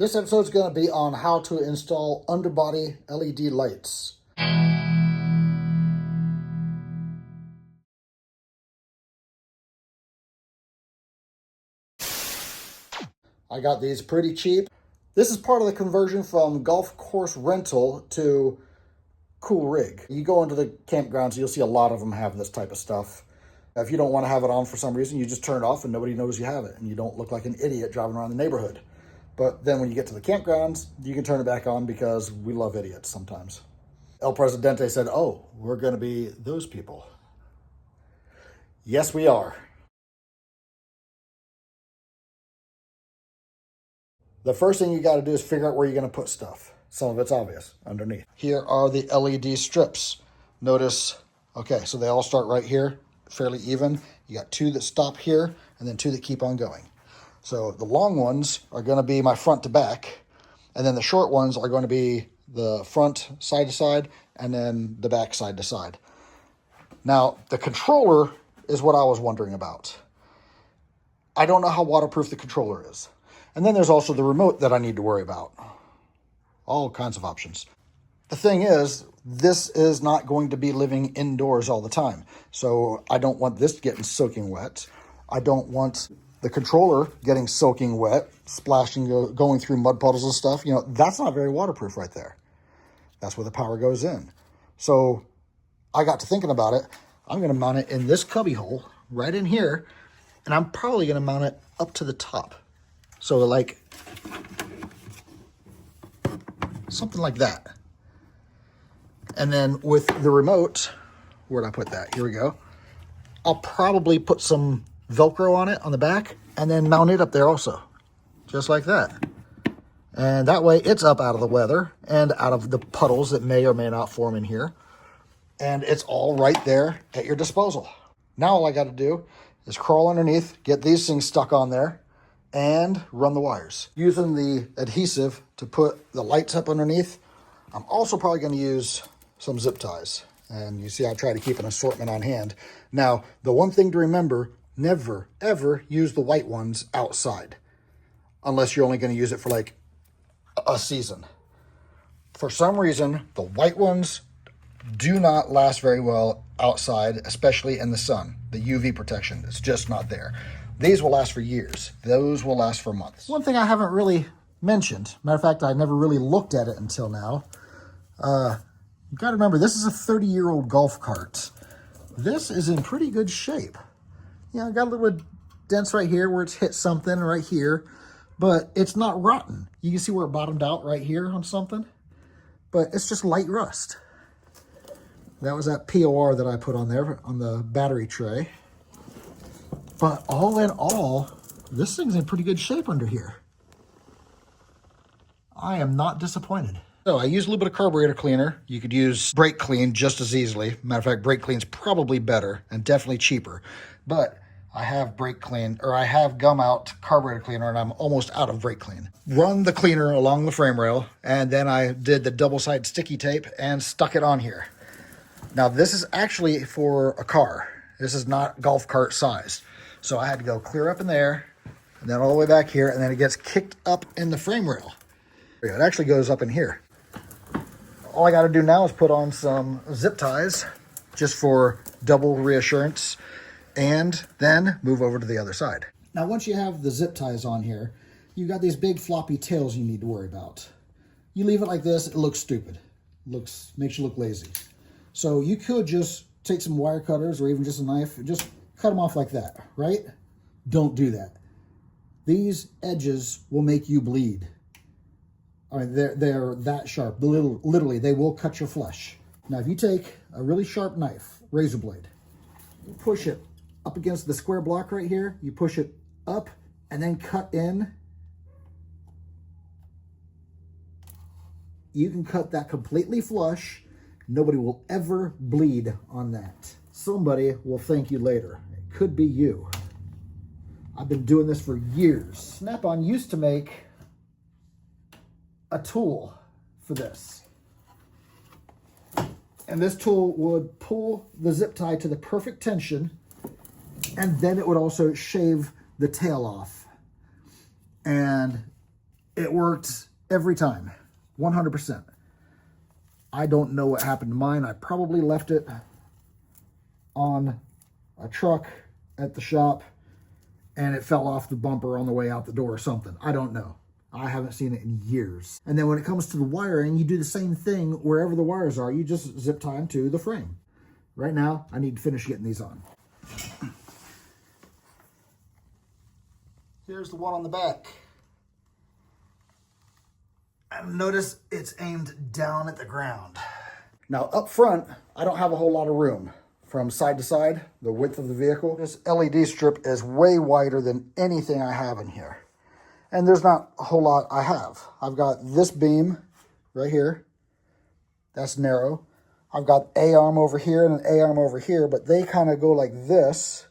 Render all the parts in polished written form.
This episode is going to be on how to install underbody LED lights. I got these pretty cheap. This is part of the conversion from golf course rental to cool rig. You go into the campgrounds, you'll see a lot of them have this type of stuff. If you don't want to have it on for some reason, you just turn it off and nobody knows you have it, and you don't look like an idiot driving around the neighborhood. But then when you get to the campgrounds, you can turn it back on because we love idiots sometimes. El Presidente said, "Oh, we're going to be those people." Yes, we are. The first thing you got to do is figure out where you're going to put stuff. Some of it's obvious underneath. Here are the LED strips. Notice, okay, so they all start right here, fairly even. You got two that stop here and then two that keep on going. So the long ones are going to be my front to back, and then the short ones are going to be the front side to side and then the back side to side. Now, the controller is what I was wondering about. I don't know how waterproof the controller is. And then there's also the remote that I need to worry about. All kinds of options. The thing is, this is not going to be living indoors all the time. So I don't want this getting soaking wet. I don't want the controller getting soaking wet, splashing, going through mud puddles and stuff. You know, that's not very waterproof right there. That's where the power goes in. So I got to thinking about it. I'm going to mount it in this cubby hole right in here, and I'm probably going to mount it up to the top. So like something like that. And then with the remote, where'd I put that? Here we go. I'll probably put some Velcro on it on the back and then mount it up there also, just like that. And that way it's up out of the weather and out of the puddles that may or may not form in here. And it's all right there at your disposal. Now all I got to do is crawl underneath, get these things stuck on there, and run the wires. Using the adhesive to put the lights up underneath, I'm also probably going to use some zip ties. And you see I try to keep an assortment on hand. Now, the one thing to remember, never, ever use the white ones outside. Unless you're only going to use it for like a season. For some reason, the white ones do not last very well outside, especially in the sun. The UV protection is just not there. These will last for years. Those will last for months. One thing I haven't really mentioned, matter of fact, I never really looked at it until now. You got to remember, this is a 30-year-old golf cart. This is in pretty good shape. Yeah, I got a little bit dents right here where it's hit something right here, but it's not rotten. You can see where it bottomed out right here on something, but it's just light rust. That was that POR that I put on there on the battery tray. But all in all, this thing's in pretty good shape under here. I am not disappointed. So I use a little bit of carburetor cleaner. You could use brake clean just as easily. Matter of fact, brake clean's probably better and definitely cheaper. But I have brake clean, or I have gum out carburetor cleaner, and I'm almost out of brake clean. Run the cleaner along the frame rail, and then I did the double-sided sticky tape and stuck it on here. Now this is actually for a car. This is not golf cart size. So I had to go clear up in there, and then all the way back here, and then it gets kicked up in the frame rail. It actually goes up in here. All I got to do now is put on some zip ties, just for double reassurance, and then move over to the other side. Now once you have the zip ties on here, you've got these big floppy tails you need to worry about. You leave it like this, it looks stupid. Makes you look lazy. So you could just take some wire cutters or even just a knife and just cut them off like that, right? Don't do that. These edges will make you bleed. I mean, they're that sharp. Literally, they will cut your flesh. Now, if you take a really sharp knife, razor blade, you push it up against the square block right here, you push it up and then cut in. You can cut that completely flush. Nobody will ever bleed on that. Somebody will thank you later. It could be you. I've been doing this for years. Snap-on used to make a tool for this. And this tool would pull the zip tie to the perfect tension, and then it would also shave the tail off. And It worked every time, 100%. I don't know what happened to mine. I probably left it on a truck at the shop and it fell off the bumper on the way out the door or something. I don't know. I haven't seen it in years. And then when it comes to the wiring, you do the same thing wherever the wires are. You just zip tie them to the frame. Right now, I need to finish getting these on. Here's the one on the back. And notice it's aimed down at the ground. Now up front, I don't have a whole lot of room. From side to side, the width of the vehicle. This LED strip is way wider than anything I have in here. And there's not a whole lot I have. I've got this beam right here. That's narrow. I've got A-arm over here and an A-arm over here, but they kind of go like this.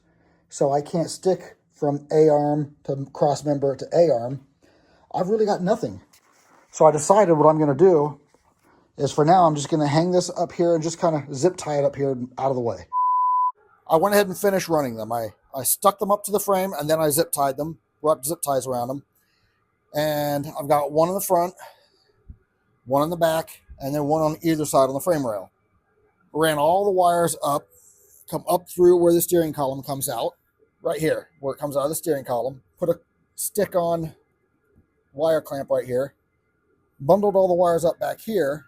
So I can't stick from A-arm to cross member to A-arm. I've really got nothing. So I decided what I'm going to do is for now, I'm just going to hang this up here and just kind of zip tie it up here out of the way. I went ahead and finished running them. I stuck them up to the frame and then I zip tied them, wrapped zip ties around them. And I've got one in the front, one in the back, and then one on either side on the frame rail. Ran all the wires up, come up through where the steering column comes out, right here, where it comes out of the steering column. Put a stick-on wire clamp right here. Bundled all the wires up back here.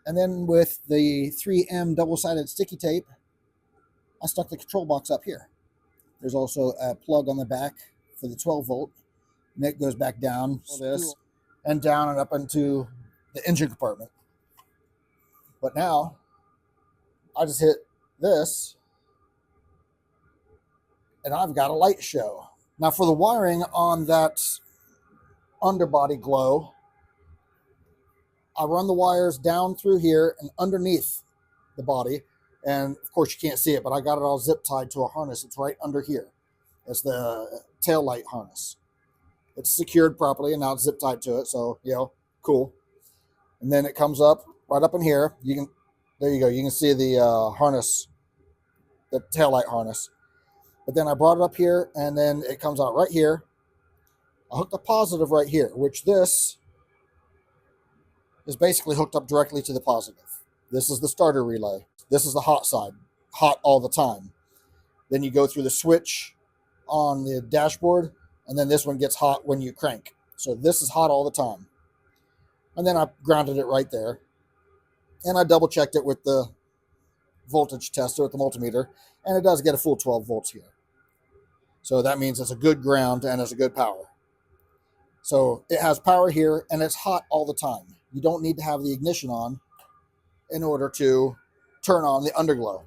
And then with the 3M double-sided sticky tape, I stuck the control box up here. There's also a plug on the back for the 12 volt. And it goes back down this and down and up into the engine compartment. But now I just hit this and I've got a light show. Now for the wiring on that underbody glow, I run the wires down through here and underneath the body. And of course you can't see it, but I got it all zip tied to a harness. It's right under here. It's the tail light harness. It's secured properly and now it's zip tied to it. So, you know, cool. And then it comes up right up in here. There you go. You can see the harness, the tail light harness. But then I brought it up here and then it comes out right here. I hooked a positive right here, which this is basically hooked up directly to the positive. This is the starter relay. This is the hot side, hot all the time. Then you go through the switch on the dashboard, and then this one gets hot when you crank. So this is hot all the time. And then I grounded it right there. And I double checked it with the voltage tester at the multimeter, and it does get a full 12 volts here. So that means it's a good ground and it's a good power. So it has power here and it's hot all the time. You don't need to have the ignition on in order to turn on the underglow.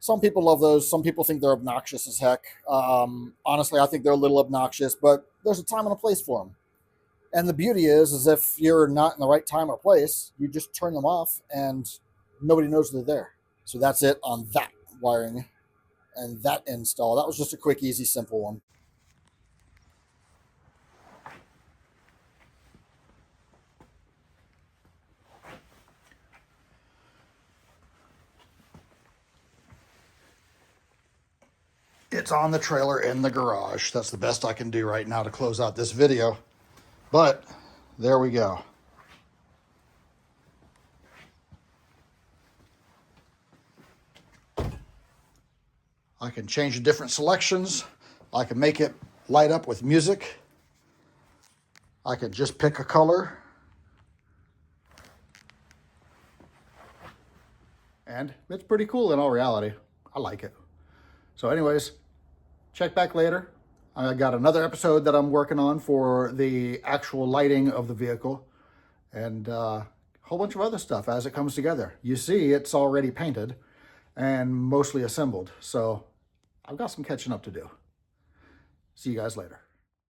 Some people love those. Some people think they're obnoxious as heck. Honestly, I think they're a little obnoxious, but there's a time and a place for them. And the beauty is if you're not in the right time or place, you just turn them off and nobody knows they're there. So that's it on that wiring and that install. That was just a quick, easy, simple one. It's on the trailer in the garage. That's the best I can do right now to close out this video. But there we go. I can change the different selections. I can make it light up with music. I can just pick a color. And it's pretty cool in all reality. I like it. So anyways, check back later. I got another episode that I'm working on for the actual lighting of the vehicle and a whole bunch of other stuff as it comes together. You see, it's already painted and mostly assembled. So I've got some catching up to do. See you guys later.